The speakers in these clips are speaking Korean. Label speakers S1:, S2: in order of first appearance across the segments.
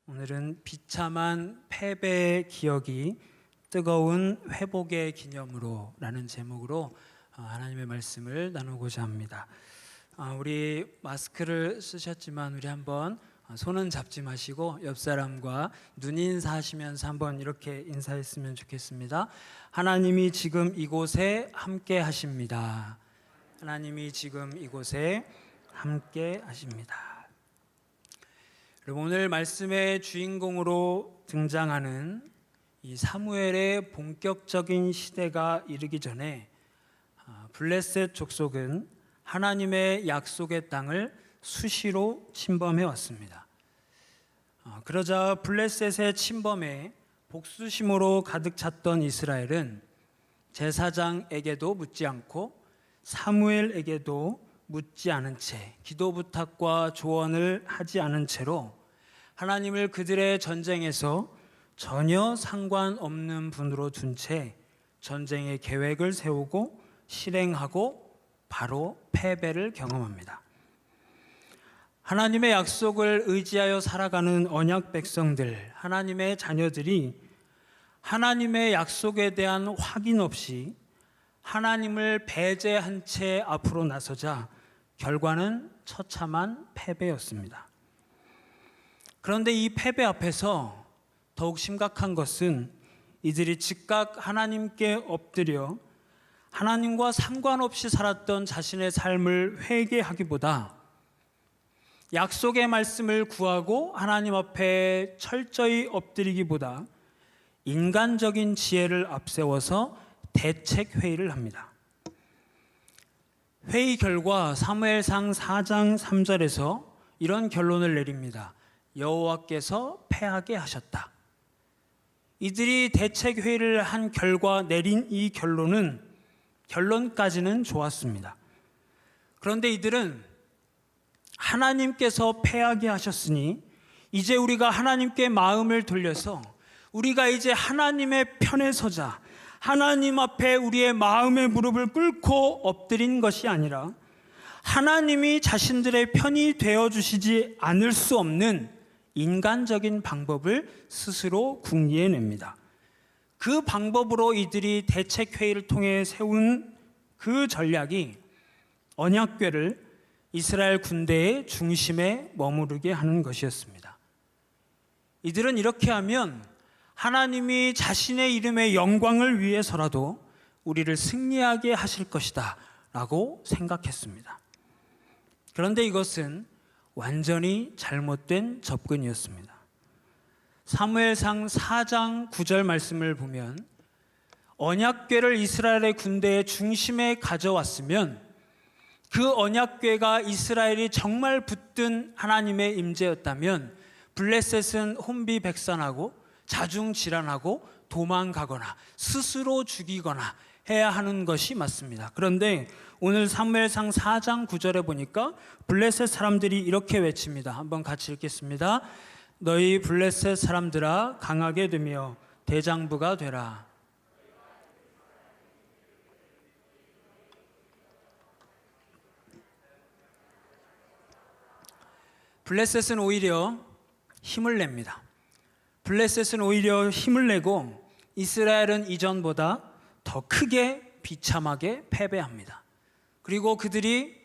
S1: 오늘은 비참한 패배의 기억이 뜨거운 회복의 기념으로 라는 제목으로 하나님의 말씀을 나누고자 합니다. 우리 마스크를 쓰셨지만 우리 한번 손은 잡지 마시고 옆 사람과 눈인사 하시면서 한번 이렇게 인사했으면 좋겠습니다. 하나님이 지금 이곳에 함께 하십니다. 하나님이 지금 이곳에 함께 하십니다. 여러분, 오늘 말씀의 주인공으로 등장하는 이 사무엘의 본격적인 시대가 이르기 전에 블레셋 족속은 하나님의 약속의 땅을 수시로 침범해 왔습니다. 그러자 블레셋의 침범에 복수심으로 가득 찼던 이스라엘은 제사장에게도 묻지 않고 사무엘에게도 묻지 않은 채, 기도 부탁과 조언을 하지 않은 채로 하나님을 그들의 전쟁에서 전혀 상관없는 분으로 둔 채 전쟁의 계획을 세우고 실행하고 바로 패배를 경험합니다. 하나님의 약속을 의지하여 살아가는 언약 백성들, 하나님의 자녀들이 하나님의 약속에 대한 확인 없이 하나님을 배제한 채 앞으로 나서자 결과는 처참한 패배였습니다. 그런데 이 패배 앞에서 더욱 심각한 것은 이들이 즉각 하나님께 엎드려 하나님과 상관없이 살았던 자신의 삶을 회개하기보다 약속의 말씀을 구하고 하나님 앞에 철저히 엎드리기보다 인간적인 지혜를 앞세워서 대책 회의를 합니다. 회의 결과 사무엘상 4장 3절에서 이런 결론을 내립니다. 여호와께서 패하게 하셨다. 이들이 대책 회의를 한 결과 내린 이 결론까지는 좋았습니다. 그런데 이들은 하나님께서 패하게 하셨으니 이제 우리가 하나님께 마음을 돌려서 우리가 이제 하나님의 편에 서자, 하나님 앞에 우리의 마음의 무릎을 꿇고 엎드린 것이 아니라 하나님이 자신들의 편이 되어주시지 않을 수 없는 인간적인 방법을 스스로 궁리해냅니다. 그 방법으로 이들이 대책회의를 통해 세운 그 전략이 언약궤를 이스라엘 군대의 중심에 머무르게 하는 것이었습니다. 이들은 이렇게 하면 하나님이 자신의 이름의 영광을 위해서라도 우리를 승리하게 하실 것이다 라고 생각했습니다. 그런데 이것은 완전히 잘못된 접근이었습니다. 사무엘상 4장 9절 말씀을 보면 언약궤를 이스라엘의 군대의 중심에 가져왔으면 그 언약궤가 이스라엘이 정말 붙든 하나님의 임재였다면 블레셋은 혼비백산하고 자중질환하고 도망가거나 스스로 죽이거나 해야 하는 것이 맞습니다. 그런데 오늘 사무엘상 4장 9절에 보니까 블레셋 사람들이 이렇게 외칩니다. 한번 같이 읽겠습니다. 너희 블레셋 사람들아 강하게 되며 대장부가 되라. 블레셋은 오히려 힘을 냅니다. 블레셋은 오히려 힘을 내고 이스라엘은 이전보다 더 크게 비참하게 패배합니다. 그리고 그들이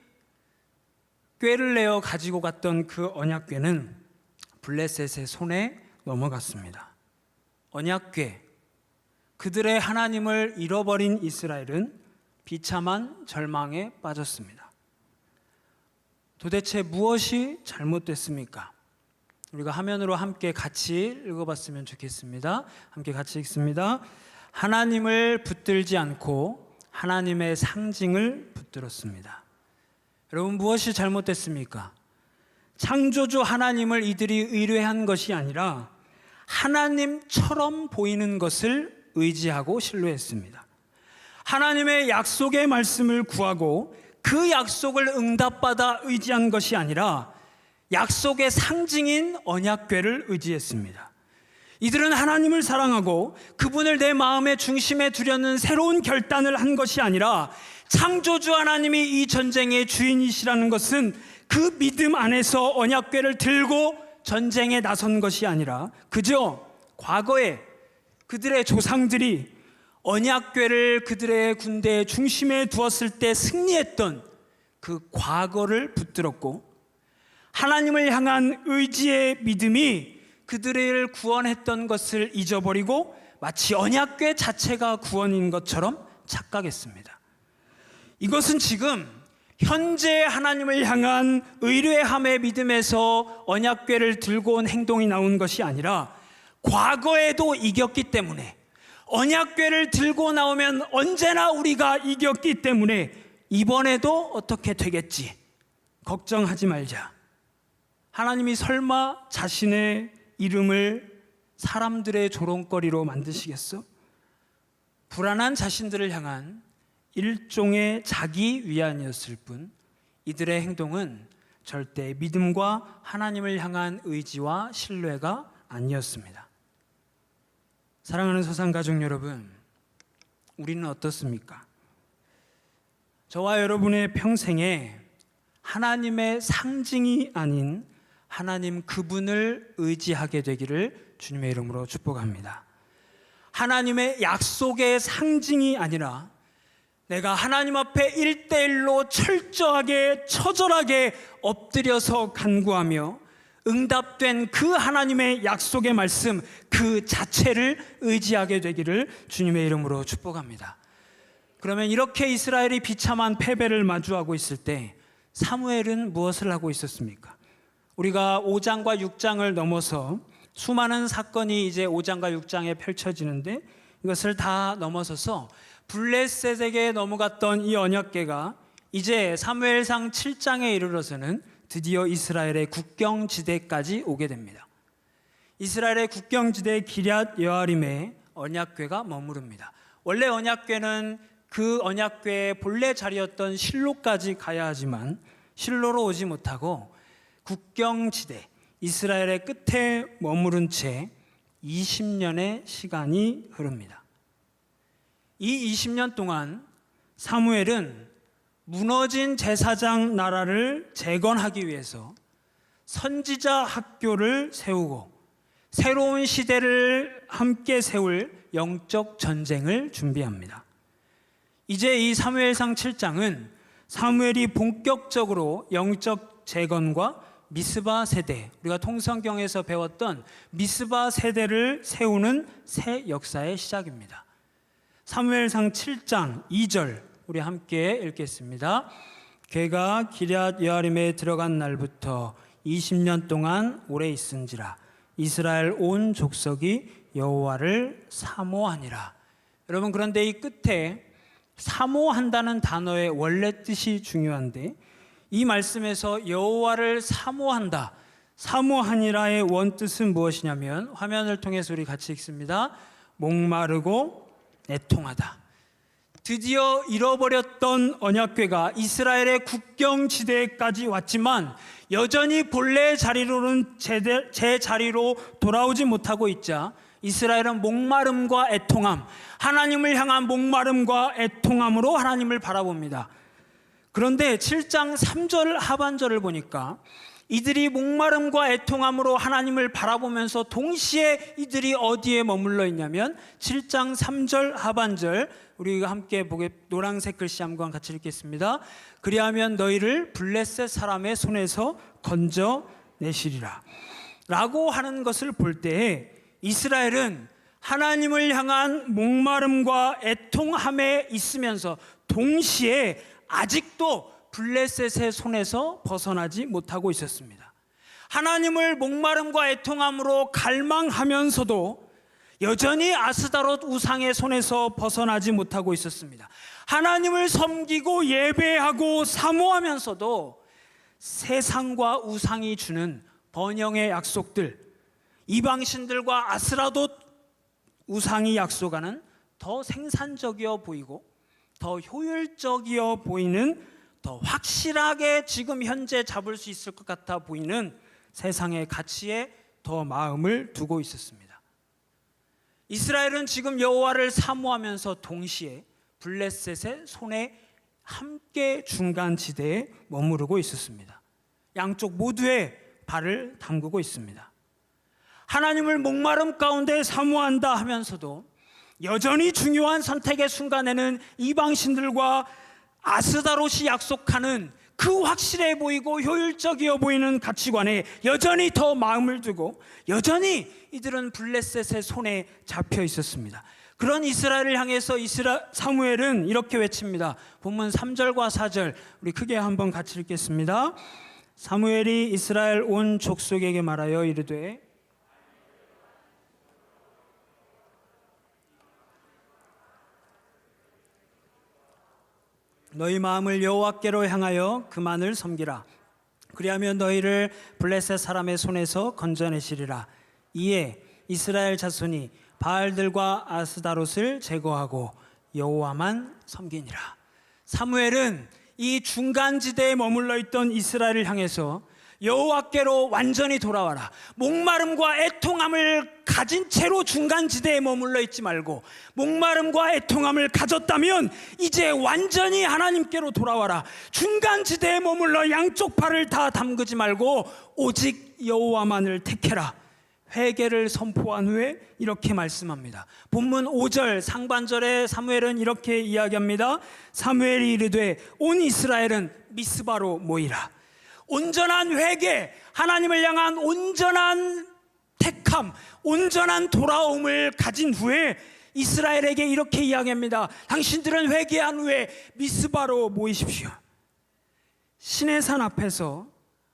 S1: 꾀를 내어 가지고 갔던 그 언약궤는 블레셋의 손에 넘어갔습니다. 언약궤, 그들의 하나님을 잃어버린 이스라엘은 비참한 절망에 빠졌습니다. 도대체 무엇이 잘못됐습니까? 우리가 화면으로 함께 같이 읽어봤으면 좋겠습니다. 함께 같이 읽습니다. 하나님을 붙들지 않고 하나님의 상징을 붙들었습니다. 여러분, 무엇이 잘못됐습니까? 창조주 하나님을 이들이 의뢰한 것이 아니라 하나님처럼 보이는 것을 의지하고 신뢰했습니다. 하나님의 약속의 말씀을 구하고 그 약속을 응답받아 의지한 것이 아니라 약속의 상징인 언약궤를 의지했습니다. 이들은 하나님을 사랑하고 그분을 내 마음의 중심에 두려는 새로운 결단을 한 것이 아니라 창조주 하나님이 이 전쟁의 주인이시라는 것은 그 믿음 안에서 언약궤를 들고 전쟁에 나선 것이 아니라 그저 과거에 그들의 조상들이 언약궤를 그들의 군대의 중심에 두었을 때 승리했던 그 과거를 붙들었고, 하나님을 향한 의지의 믿음이 그들을 구원했던 것을 잊어버리고 마치 언약궤 자체가 구원인 것처럼 착각했습니다. 이것은 지금 현재 하나님을 향한 의뢰함의 믿음에서 언약궤를 들고 온 행동이 나온 것이 아니라, 과거에도 이겼기 때문에, 언약궤를 들고 나오면 언제나 우리가 이겼기 때문에 이번에도 어떻게 되겠지, 걱정하지 말자. 하나님이 설마 자신의 이름을 사람들의 조롱거리로 만드시겠어? 불안한 자신들을 향한 일종의 자기 위안이었을 뿐, 이들의 행동은 절대 믿음과 하나님을 향한 의지와 신뢰가 아니었습니다. 사랑하는 서산가족 여러분, 우리는 어떻습니까? 저와 여러분의 평생에 하나님의 상징이 아닌 하나님 그분을 의지하게 되기를 주님의 이름으로 축복합니다. 하나님의 약속의 상징이 아니라 내가 하나님 앞에 1:1로 철저하게 처절하게 엎드려서 간구하며 응답된 그 하나님의 약속의 말씀 그 자체를 의지하게 되기를 주님의 이름으로 축복합니다. 그러면 이렇게 이스라엘이 비참한 패배를 마주하고 있을 때 사무엘은 무엇을 하고 있었습니까? 우리가 5장과 6장을 넘어서 수많은 사건이 이제 5장과 6장에 펼쳐지는데, 이것을 다 넘어서서 블레셋에게 넘어갔던 이 언약궤가 이제 사무엘상 7장에 이르러서는 드디어 이스라엘의 국경지대까지 오게 됩니다. 이스라엘의 국경지대 기럇 여아림에 언약궤가 머무릅니다. 원래 언약궤는 그 언약궤의 본래 자리였던 실로까지 가야 하지만 실로로 오지 못하고 국경지대 이스라엘의 끝에 머무른 채 20년의 시간이 흐릅니다. 이 20년 동안 사무엘은 무너진 제사장 나라를 재건하기 위해서 선지자 학교를 세우고 새로운 시대를 함께 세울 영적 전쟁을 준비합니다. 이제 이 사무엘상 7장은 사무엘이 본격적으로 영적 재건과 미스바 세대, 우리가 통성경에서 배웠던 미스바 세대를 세우는 새 역사의 시작입니다. 사무엘상 7장 2절 우리 함께 읽겠습니다. 괴가 기럇 여아림에 들어간 날부터 20년 동안 오래 있은지라 이스라엘 온 족속이 여호와를 사모하니라. 여러분, 그런데 이 끝에 사모한다는 단어의 원래 뜻이 중요한데, 이 말씀에서 여호와를 사모한다, 사모하니라의 원뜻은 무엇이냐면, 화면을 통해서 우리 같이 읽습니다. 목마르고 애통하다. 드디어 잃어버렸던 언약궤가 이스라엘의 국경지대까지 왔지만 여전히 본래 자리로는 제 자리로 돌아오지 못하고 있자 이스라엘은 목마름과 애통함, 하나님을 향한 목마름과 애통함으로 하나님을 바라봅니다. 그런데 7장 3절 하반절을 보니까 이들이 목마름과 애통함으로 하나님을 바라보면서 동시에 이들이 어디에 머물러 있냐면 7장 3절 하반절 우리가 함께 노란색 글씨 한번 같이 읽겠습니다. 그리하면 너희를 블레셋 사람의 손에서 건져내시리라 라고 하는 것을 볼 때에 이스라엘은 하나님을 향한 목마름과 애통함에 있으면서 동시에 아직도 블레셋의 손에서 벗어나지 못하고 있었습니다. 하나님을 목마름과 애통함으로 갈망하면서도 여전히 아스다롯 우상의 손에서 벗어나지 못하고 있었습니다. 하나님을 섬기고 예배하고 사모하면서도 세상과 우상이 주는 번영의 약속들, 이방신들과 아스라돗 우상이 약속하는 더 생산적이어 보이고 더 효율적이어 보이는, 더 확실하게 지금 현재 잡을 수 있을 것 같아 보이는 세상의 가치에 더 마음을 두고 있었습니다. 이스라엘은 지금 여호와를 사모하면서 동시에 블레셋의 손에 함께 중간지대에 머무르고 있었습니다. 양쪽 모두에 발을 담그고 있습니다. 하나님을 목마름 가운데 사모한다 하면서도 여전히 중요한 선택의 순간에는 이방신들과 아스다롯이 약속하는 그 확실해 보이고 효율적이어 보이는 가치관에 여전히 더 마음을 두고 여전히 이들은 블레셋의 손에 잡혀 있었습니다. 그런 이스라엘을 향해서 사무엘은 이렇게 외칩니다. 본문 3절과 4절 우리 크게 한번 같이 읽겠습니다. 사무엘이 이스라엘 온 족속에게 말하여 이르되 너희 마음을 여호와께로 향하여 그만을 섬기라. 그리하면 너희를 블레셋 사람의 손에서 건져내시리라. 이에 이스라엘 자손이 바알들과 아스다롯을 제거하고 여호와만 섬기니라. 사무엘은 이 중간지대에 머물러 있던 이스라엘을 향해서 여호와께로 완전히 돌아와라. 목마름과 애통함을 가진 채로 중간지대에 머물러 있지 말고 목마름과 애통함을 가졌다면 이제 완전히 하나님께로 돌아와라. 중간지대에 머물러 양쪽 팔을 다 담그지 말고 오직 여호와만을 택해라. 회개를 선포한 후에 이렇게 말씀합니다. 본문 5절 상반절에 사무엘은 이렇게 이야기합니다. 사무엘이 이르되 온 이스라엘은 미스바로 모이라. 온전한 회개, 하나님을 향한 온전한 택함, 온전한 돌아옴을 가진 후에 이스라엘에게 이렇게 이야기합니다. 당신들은 회개한 후에 미스바로 모이십시오. 시내산 앞에서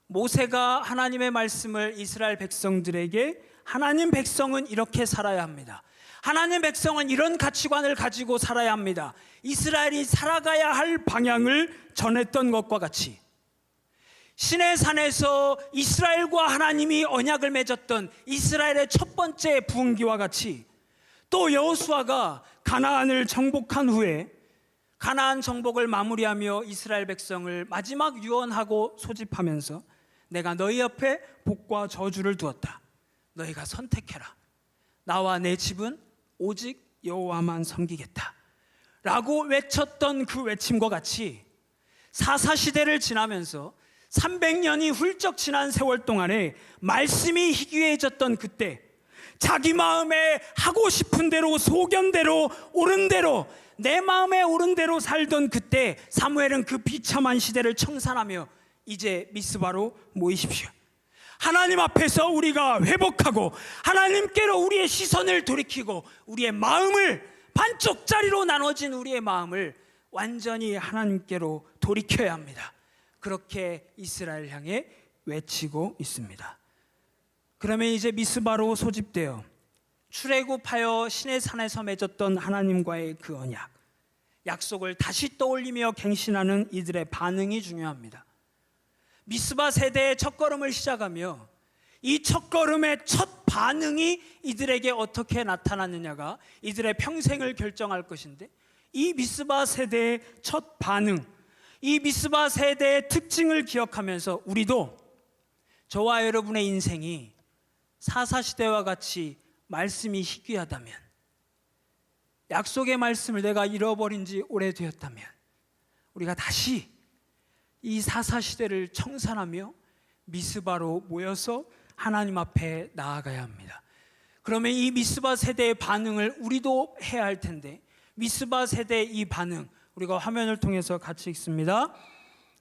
S1: 모세가 하나님의 말씀을 이스라엘 백성들에게 하나님 백성은 이렇게 살아야 합니다. 하나님 백성은 이런 가치관을 가지고 살아야 합니다. 이스라엘이 살아가야 할 방향을 전했던 것과 같이 시내산에서 이스라엘과 하나님이 언약을 맺었던 이스라엘의 첫 번째 부흥기와 같이 또 여호수아가 가나안을 정복한 후에 가나안 정복을 마무리하며 이스라엘 백성을 마지막 유언하고 소집하면서 내가 너희 앞에 복과 저주를 두었다. 너희가 선택해라. 나와 내 집은 오직 여호와만 섬기겠다 라고 외쳤던 그 외침과 같이 사사시대를 지나면서 300년이 훌쩍 지난 세월 동안에 말씀이 희귀해졌던 그때 자기 마음에 하고 싶은 대로 소견대로 옳은 대로 내 마음에 옳은 대로 살던 그때 사무엘은 그 비참한 시대를 청산하며 이제 미스바로 모이십시오. 하나님 앞에서 우리가 회복하고 하나님께로 우리의 시선을 돌이키고 우리의 마음을 반쪽짜리로 나눠진 우리의 마음을 완전히 하나님께로 돌이켜야 합니다. 그렇게 이스라엘 향해 외치고 있습니다. 그러면 이제 미스바로 소집되어 출애굽하여 시내산에서 맺었던 하나님과의 그 언약, 약속을 다시 떠올리며 갱신하는 이들의 반응이 중요합니다. 미스바 세대의 첫걸음을 시작하며 이 첫걸음의 첫 반응이 이들에게 어떻게 나타났느냐가 이들의 평생을 결정할 것인데 이 미스바 세대의 첫 반응, 이 미스바 세대의 특징을 기억하면서 우리도 저와 여러분의 인생이 사사시대와 같이 말씀이 희귀하다면, 약속의 말씀을 내가 잃어버린 지 오래되었다면 우리가 다시 이 사사시대를 청산하며 미스바로 모여서 하나님 앞에 나아가야 합니다. 그러면 이 미스바 세대의 반응을 우리도 해야 할 텐데 미스바 세대의 이 반응 우리가 화면을 통해서 같이 읽습니다.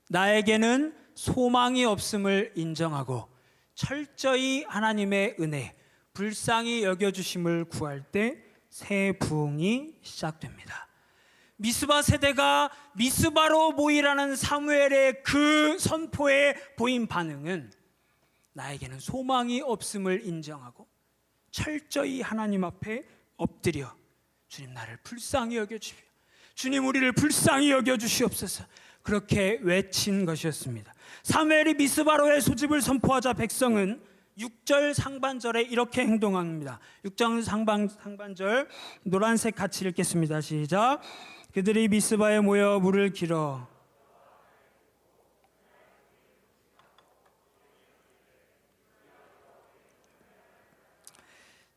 S1: 나에게는 소망이 없음을 인정하고 철저히 하나님의 은혜, 불쌍히 여겨주심을 구할 때 새 부흥이 시작됩니다. 미스바 세대가 미스바로 모이라는 사무엘의 그 선포에 보인 반응은 나에게는 소망이 없음을 인정하고 철저히 하나님 앞에 엎드려 주님 나를 불쌍히 여겨주십시오. 주님 우리를 불쌍히 여겨주시옵소서. 그렇게 외친 것이었습니다. 사무엘이 미스바로의 소집을 선포하자 백성은 6절 상반절에 이렇게 행동합니다. 6절 상반절 노란색 같이 읽겠습니다. 시작. 그들이 미스바에 모여 물을 길어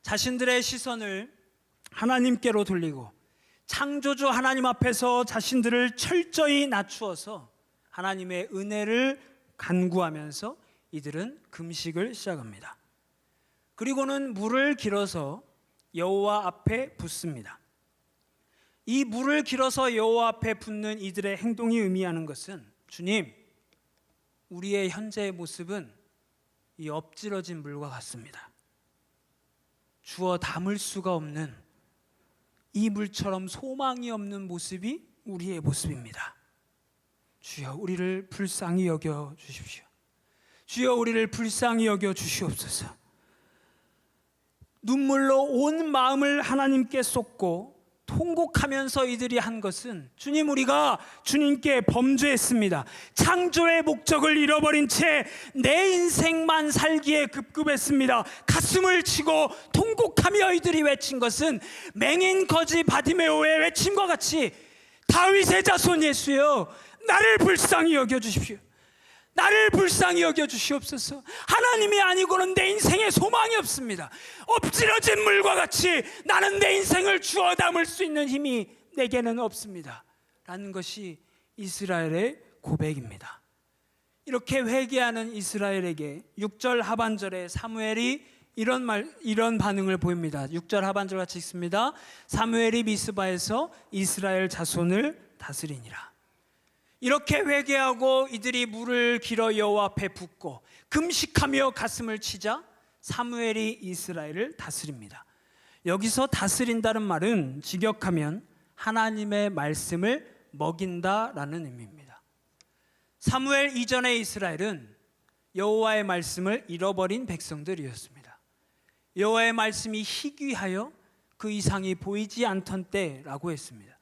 S1: 자신들의 시선을 하나님께로 돌리고 창조주 하나님 앞에서 자신들을 철저히 낮추어서 하나님의 은혜를 간구하면서 이들은 금식을 시작합니다. 그리고는 물을 길어서 여호와 앞에 붓습니다. 이 물을 길어서 여호와 앞에 붓는 이들의 행동이 의미하는 것은, 주님, 우리의 현재의 모습은 이 엎질러진 물과 같습니다. 주워 담을 수가 없는 이 물처럼 소망이 없는 모습이 우리의 모습입니다. 주여, 우리를 불쌍히 여겨 주십시오. 주여, 우리를 불쌍히 여겨 주시옵소서. 눈물로 온 마음을 하나님께 쏟고 통곡하면서 이들이 한 것은, 주님, 우리가 주님께 범죄했습니다. 창조의 목적을 잃어버린 채 내 인생만 살기에 급급했습니다. 가슴을 치고 통곡하며 이들이 외친 것은 맹인 거지 바디메오의 외침과 같이, 다윗의 자손 예수여, 나를 불쌍히 여겨주십시오. 나를 불쌍히 여겨주시옵소서. 하나님이 아니고는 내 인생에 소망이 없습니다. 엎질러진 물과 같이 나는 내 인생을 주워 담을 수 있는 힘이 내게는 없습니다 라는 것이 이스라엘의 고백입니다. 이렇게 회개하는 이스라엘에게 6절 하반절에 사무엘이 이런 반응을 보입니다. 6절 하반절 같이 읽습니다. 사무엘이 미스바에서 이스라엘 자손을 다스리니라. 이렇게 회개하고 이들이 물을 길어 여호와 앞에 붓고 금식하며 가슴을 치자 사무엘이 이스라엘을 다스립니다. 여기서 다스린다는 말은 직역하면 하나님의 말씀을 먹인다라는 의미입니다. 사무엘 이전의 이스라엘은 여호와의 말씀을 잃어버린 백성들이었습니다. 여호와의 말씀이 희귀하여 그 이상이 보이지 않던 때라고 했습니다.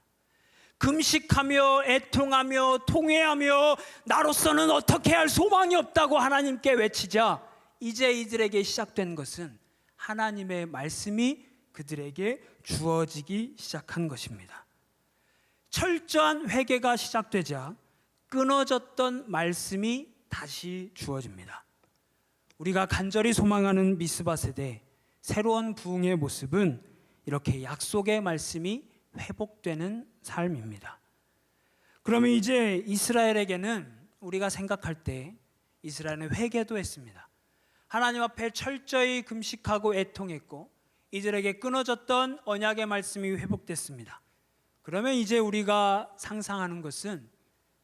S1: 금식하며 애통하며 통회하며 나로서는 어떻게 할 소망이 없다고 하나님께 외치자 이제 이들에게 시작된 것은 하나님의 말씀이 그들에게 주어지기 시작한 것입니다. 철저한 회개가 시작되자 끊어졌던 말씀이 다시 주어집니다. 우리가 간절히 소망하는 미스바 세대 새로운 부흥의 모습은 이렇게 약속의 말씀이 회복되는 삶입니다. 그러면 이제 이스라엘에게는 우리가 생각할 때 이스라엘은 회개도 했습니다. 하나님 앞에 철저히 금식하고 애통했고 이들에게 끊어졌던 언약의 말씀이 회복됐습니다. 그러면 이제 우리가 상상하는 것은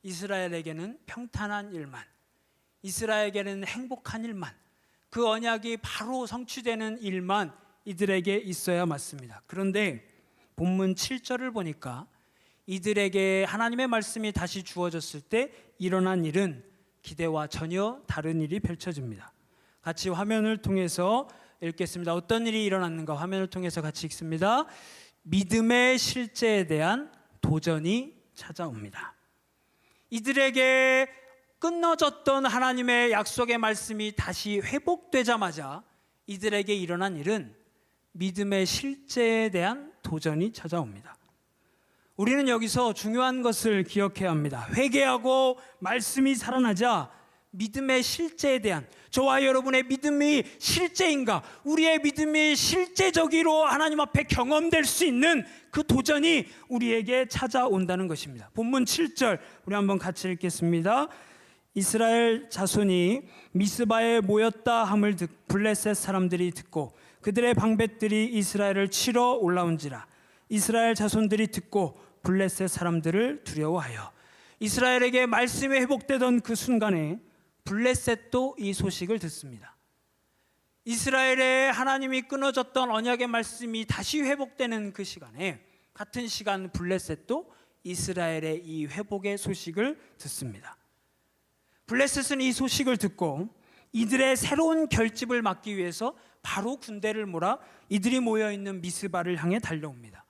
S1: 이스라엘에게는 평탄한 일만, 이스라엘에게는 행복한 일만, 그 언약이 바로 성취되는 일만 이들에게 있어야 맞습니다. 그런데 본문 7절을 보니까 이들에게 하나님의 말씀이 다시 주어졌을 때 일어난 일은 기대와 전혀 다른 일이 펼쳐집니다. 같이 화면을 통해서 읽겠습니다. 어떤 일이 일어났는가 화면을 통해서 같이 읽습니다. 믿음의 실제에 대한 도전이 찾아옵니다. 이들에게 끊어졌던 하나님의 약속의 말씀이 다시 회복되자마자 이들에게 일어난 일은 믿음의 실제에 대한 도전이 찾아옵니다. 우리는 여기서 중요한 것을 기억해야 합니다. 회개하고 말씀이 살아나자 믿음의 실제에 대한, 저와 여러분의 믿음이 실제인가, 우리의 믿음이 실제적으로 하나님 앞에 경험될 수 있는 그 도전이 우리에게 찾아온다는 것입니다. 본문 7절 우리 한번 같이 읽겠습니다. 이스라엘 자손이 미스바에 모였다 함을 블레셋 사람들이 듣고 그들의 방백들이 이스라엘을 치러 올라온지라. 이스라엘 자손들이 듣고 블레셋 사람들을 두려워하여. 이스라엘에게 말씀이 회복되던 그 순간에 블레셋도 이 소식을 듣습니다. 이스라엘의 하나님이 끊어졌던 언약의 말씀이 다시 회복되는 그 시간에, 같은 시간 블레셋도 이스라엘의 이 회복의 소식을 듣습니다. 블레셋은 이 소식을 듣고 이들의 새로운 결집을 막기 위해서 바로 군대를 몰아 이들이 모여있는 미스바를 향해 달려옵니다.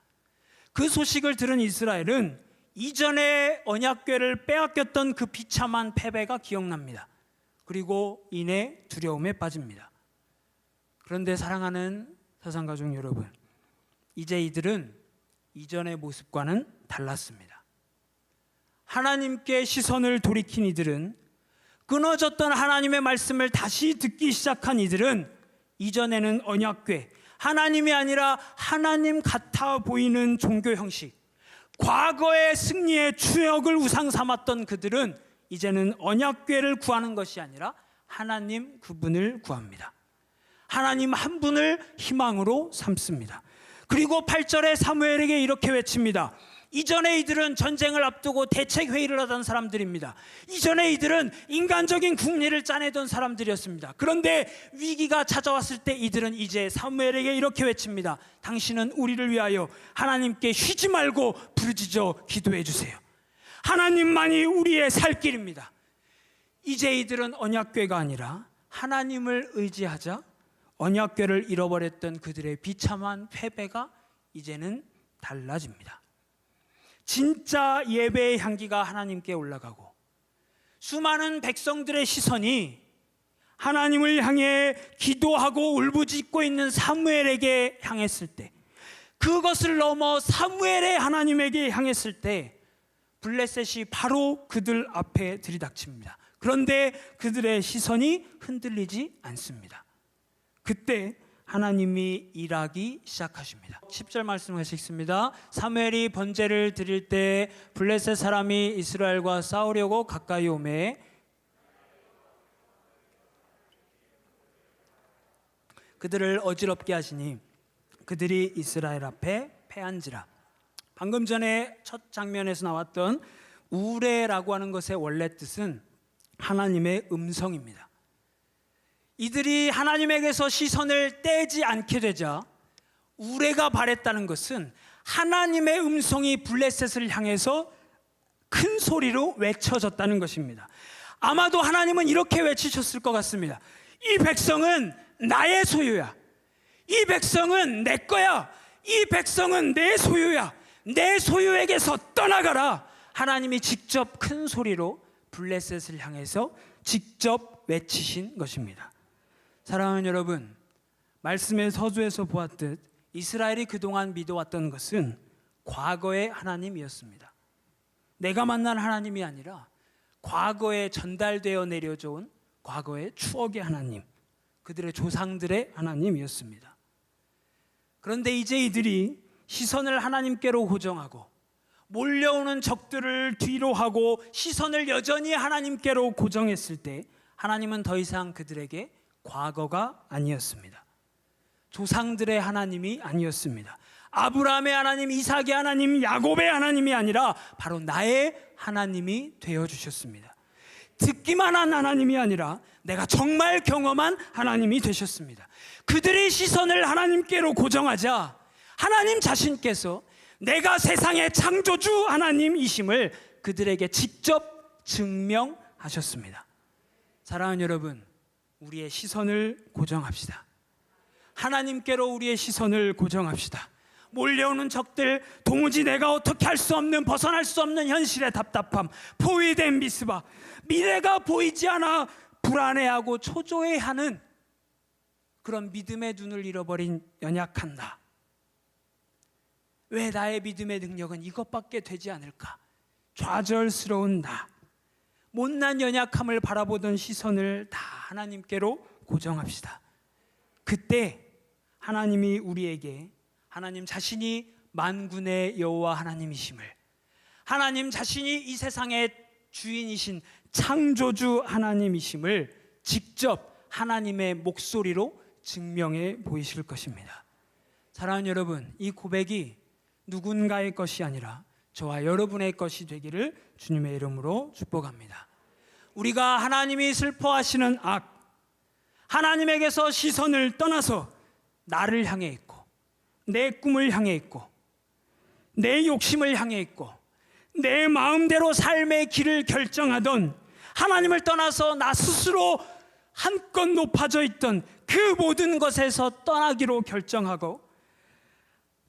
S1: 그 소식을 들은 이스라엘은 이전에 언약궤를 빼앗겼던 그 비참한 패배가 기억납니다. 그리고 이내 두려움에 빠집니다. 그런데 사랑하는 사상가족 여러분, 이제 이들은 이전의 모습과는 달랐습니다. 하나님께 시선을 돌이킨 이들은, 끊어졌던 하나님의 말씀을 다시 듣기 시작한 이들은 이전에는 언약궤, 하나님이 아니라 하나님 같아 보이는 종교 형식, 과거의 승리의 추억을 우상 삼았던 그들은 이제는 언약궤를 구하는 것이 아니라 하나님 그분을 구합니다. 하나님 한 분을 희망으로 삼습니다. 그리고 8절에 사무엘에게 이렇게 외칩니다. 이전에 이들은 전쟁을 앞두고 대책회의를 하던 사람들입니다. 이전에 이들은 인간적인 국리를 짜내던 사람들이었습니다. 그런데 위기가 찾아왔을 때 이들은 이제 사무엘에게 이렇게 외칩니다. 당신은 우리를 위하여 하나님께 쉬지 말고 부르짖어 기도해 주세요. 하나님만이 우리의 살 길입니다. 이제 이들은 언약궤가 아니라 하나님을 의지하자 언약궤를 잃어버렸던 그들의 비참한 패배가 이제는 달라집니다. 진짜 예배의 향기가 하나님께 올라가고 수많은 백성들의 시선이 하나님을 향해 기도하고 울부짖고 있는 사무엘에게 향했을 때, 그것을 넘어 사무엘의 하나님에게 향했을 때 블레셋이 바로 그들 앞에 들이닥칩니다. 그런데 그들의 시선이 흔들리지 않습니다. 그때 하나님이 일하기 시작하십니다. 10절 말씀하시겠습니다. 사무엘이 번제를 드릴 때 블레셋 사람이 이스라엘과 싸우려고 가까이 오매 그들을 어지럽게 하시니 그들이 이스라엘 앞에 패한지라. 방금 전에 첫 장면에서 나왔던 우레라고 하는 것의 원래 뜻은 하나님의 음성입니다. 이들이 하나님에게서 시선을 떼지 않게 되자 우레가 발했다는 것은 하나님의 음성이 블레셋을 향해서 큰 소리로 외쳐졌다는 것입니다. 아마도 하나님은 이렇게 외치셨을 것 같습니다. 이 백성은 나의 소유야. 이 백성은 내 거야. 이 백성은 내 소유야. 내 소유에게서 떠나가라. 하나님이 직접 큰 소리로 블레셋을 향해서 직접 외치신 것입니다. 사랑하는 여러분, 말씀의 서두에서 보았듯 이스라엘이 그동안 믿어왔던 것은 과거의 하나님이었습니다. 내가 만난 하나님이 아니라 과거에 전달되어 내려져 온 과거의 추억의 하나님, 그들의 조상들의 하나님이었습니다. 그런데 이제 이들이 시선을 하나님께로 고정하고 몰려오는 적들을 뒤로 하고 시선을 여전히 하나님께로 고정했을 때 하나님은 더 이상 그들에게 과거가 아니었습니다. 조상들의 하나님이 아니었습니다. 아브라함의 하나님, 이삭의 하나님, 야곱의 하나님이 아니라 바로 나의 하나님이 되어주셨습니다. 듣기만 한 하나님이 아니라 내가 정말 경험한 하나님이 되셨습니다. 그들의 시선을 하나님께로 고정하자 하나님 자신께서 내가 세상의 창조주 하나님이심을 그들에게 직접 증명하셨습니다. 사랑하는 여러분, 우리의 시선을 고정합시다. 하나님께로 우리의 시선을 고정합시다. 몰려오는 적들, 도무지 내가 어떻게 할 수 없는, 벗어날 수 없는 현실의 답답함, 포위된 미스바, 미래가 보이지 않아 불안해하고 초조해하는 그런 믿음의 눈을 잃어버린 연약한 나. 왜 나의 믿음의 능력은 이것밖에 되지 않을까? 좌절스러운 나, 못난 연약함을 바라보던 시선을 다 하나님께로 고정합시다. 그때 하나님이 우리에게 하나님 자신이 만군의 여호와 하나님이심을, 하나님 자신이 이 세상의 주인이신 창조주 하나님이심을 직접 하나님의 목소리로 증명해 보이실 것입니다. 사랑하는 여러분, 이 고백이 누군가의 것이 아니라 저와 여러분의 것이 되기를 주님의 이름으로 축복합니다. 우리가 하나님이 슬퍼하시는 악, 하나님에게서 시선을 떠나서 나를 향해 있고 내 꿈을 향해 있고 내 욕심을 향해 있고 내 마음대로 삶의 길을 결정하던, 하나님을 떠나서 나 스스로 한껏 높아져 있던 그 모든 것에서 떠나기로 결정하고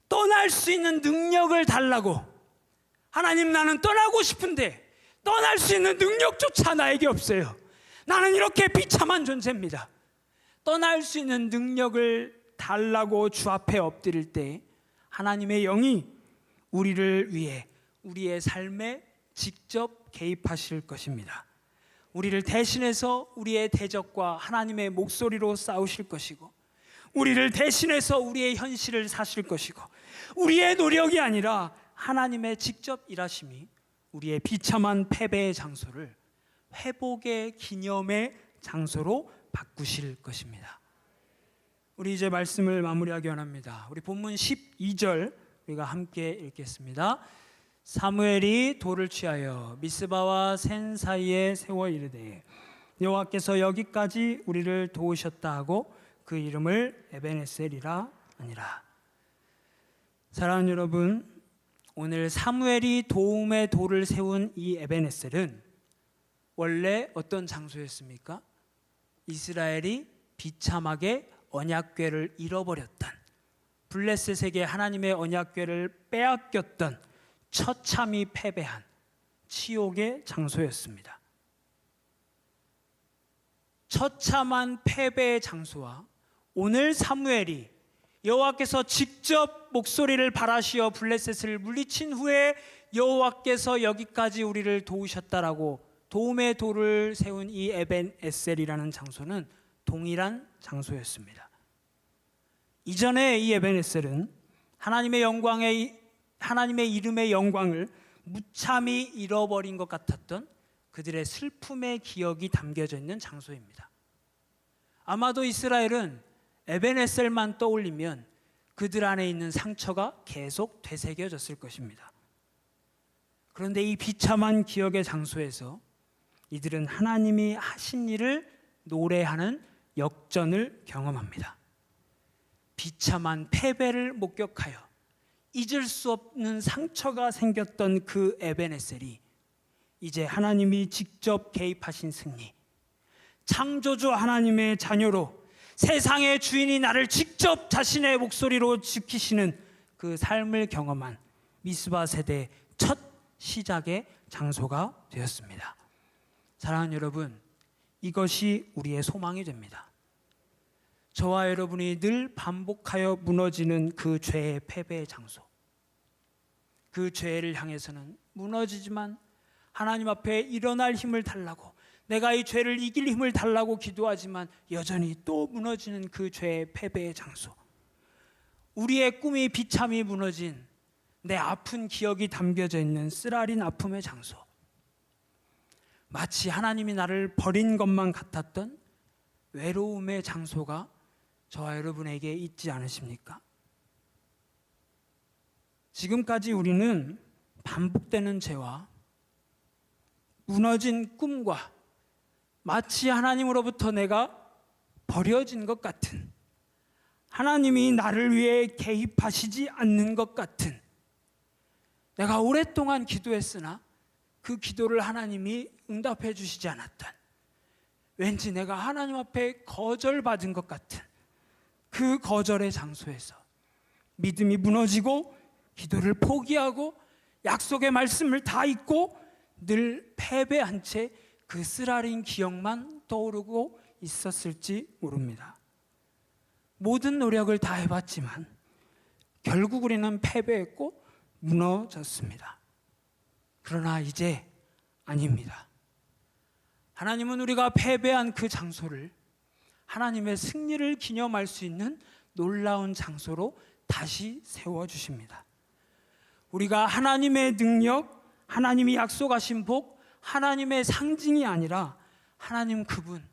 S1: 떠날 수 있는 능력을 달라고, 하나님 나는 떠나고 싶은데 떠날 수 있는 능력조차 나에게 없어요. 나는 이렇게 비참한 존재입니다. 떠날 수 있는 능력을 달라고 주 앞에 엎드릴 때 하나님의 영이 우리를 위해 우리의 삶에 직접 개입하실 것입니다. 우리를 대신해서 우리의 대적과 하나님의 목소리로 싸우실 것이고, 우리를 대신해서 우리의 현실을 사실 것이고, 우리의 노력이 아니라 하나님의 직접 일하심이 우리의 비참한 패배의 장소를 회복의 기념의 장소로 바꾸실 것입니다. 우리 이제 말씀을 마무리하기 원합니다. 우리 본문 12절 우리가 함께 읽겠습니다. 사무엘이 돌을 취하여 미스바와 센 사이에 세워 이르되 여호와께서 여기까지 우리를 도우셨다 하고 그 이름을 에벤에셀이라 하니라. 사랑하는 여러분, 오늘 사무엘이 도움의 돌을 세운 이 에벤에셀은 원래 어떤 장소였습니까? 이스라엘이 비참하게 언약궤를 잃어버렸던, 블레셋에게 하나님의 언약궤를 빼앗겼던, 처참히 패배한 치욕의 장소였습니다. 처참한 패배의 장소와 오늘 사무엘이 여호와께서 직접 목소리를 발하시어 블레셋을 물리친 후에 여호와께서 여기까지 우리를 도우셨다라고 도움의 돌을 세운 이 에벤에셀이라는 장소는 동일한 장소였습니다. 이전에 이 에벤에셀은 하나님의 이름의 영광을 무참히 잃어버린 것 같았던 그들의 슬픔의 기억이 담겨져 있는 장소입니다. 아마도 이스라엘은 에벤에셀만 떠올리면 그들 안에 있는 상처가 계속 되새겨졌을 것입니다. 그런데 이 비참한 기억의 장소에서 이들은 하나님이 하신 일을 노래하는 역전을 경험합니다. 비참한 패배를 목격하여 잊을 수 없는 상처가 생겼던 그 에벤에셀이 이제 하나님이 직접 개입하신 승리, 창조주 하나님의 자녀로 세상의 주인이 나를 직접 자신의 목소리로 지키시는 그 삶을 경험한 미스바 세대의 첫 시작의 장소가 되었습니다. 사랑하는 여러분, 이것이 우리의 소망이 됩니다. 저와 여러분이 늘 반복하여 무너지는 그 죄의 패배의 장소, 그 죄를 향해서는 무너지지만 하나님 앞에 일어날 힘을 달라고, 내가 이 죄를 이길 힘을 달라고 기도하지만 여전히 또 무너지는 그 죄의 패배의 장소, 우리의 꿈이 비참히 무너진 내 아픈 기억이 담겨져 있는 쓰라린 아픔의 장소, 마치 하나님이 나를 버린 것만 같았던 외로움의 장소가 저와 여러분에게 있지 않으십니까? 지금까지 우리는 반복되는 죄와 무너진 꿈과 마치 하나님으로부터 내가 버려진 것 같은, 하나님이 나를 위해 개입하시지 않는 것 같은, 내가 오랫동안 기도했으나 그 기도를 하나님이 응답해 주시지 않았던, 왠지 내가 하나님 앞에 거절받은 것 같은 그 거절의 장소에서 믿음이 무너지고 기도를 포기하고 약속의 말씀을 다 잊고 늘 패배한 채 그 쓰라린 기억만 떠오르고 있었을지 모릅니다. 모든 노력을 다 해봤지만 결국 우리는 패배했고 무너졌습니다. 그러나 이제 아닙니다. 하나님은 우리가 패배한 그 장소를 하나님의 승리를 기념할 수 있는 놀라운 장소로 다시 세워주십니다. 우리가 하나님의 능력, 하나님이 약속하신 복, 하나님의 상징이 아니라 하나님 그분,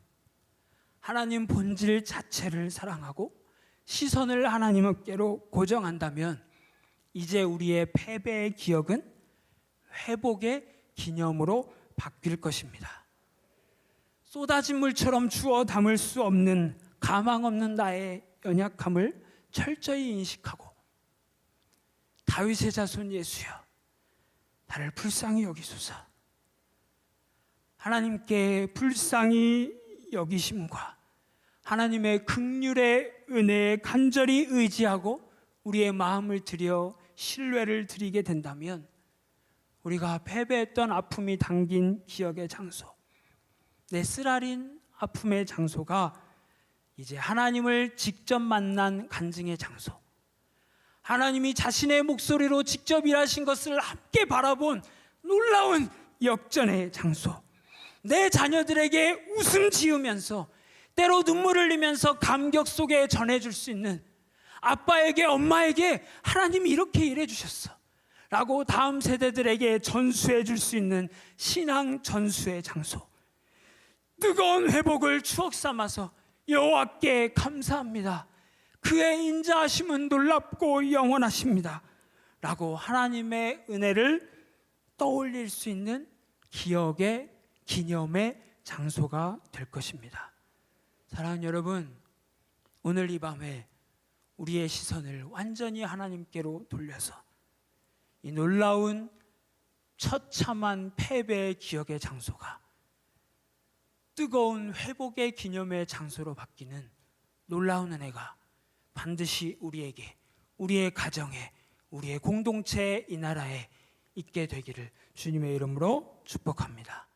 S1: 하나님 본질 자체를 사랑하고 시선을 하나님께로 고정한다면 이제 우리의 패배의 기억은 회복의 기념으로 바뀔 것입니다. 쏟아진 물처럼 주워 담을 수 없는 가망 없는 나의 연약함을 철저히 인식하고 다윗의 자손 예수여 나를 불쌍히 여기소서, 하나님께 불쌍히 여기심과 하나님의 긍휼의 은혜에 간절히 의지하고 우리의 마음을 들여 신뢰를 드리게 된다면 우리가 패배했던 아픔이 담긴 기억의 장소, 내 쓰라린 아픔의 장소가 이제 하나님을 직접 만난 간증의 장소, 하나님이 자신의 목소리로 직접 일하신 것을 함께 바라본 놀라운 역전의 장소, 내 자녀들에게 웃음 지으면서 때로 눈물을 흘리면서 감격 속에 전해줄 수 있는, 아빠에게 엄마에게 하나님이 이렇게 일해 주셨어 라고 다음 세대들에게 전수해 줄 수 있는 신앙 전수의 장소, 뜨거운 회복을 추억 삼아서 여호와께 감사합니다, 그의 인자하심은 놀랍고 영원하십니다 라고 하나님의 은혜를 떠올릴 수 있는 기억의 기념의 장소가 될 것입니다. 사랑하는 여러분, 오늘 이 밤에 우리의 시선을 완전히 하나님께로 돌려서 이 놀라운 처참한 패배의 기억의 장소가 뜨거운 회복의 기념의 장소로 바뀌는 놀라운 은혜가 반드시 우리에게, 우리의 가정에, 우리의 공동체, 이 나라에 있게 되기를 주님의 이름으로 축복합니다.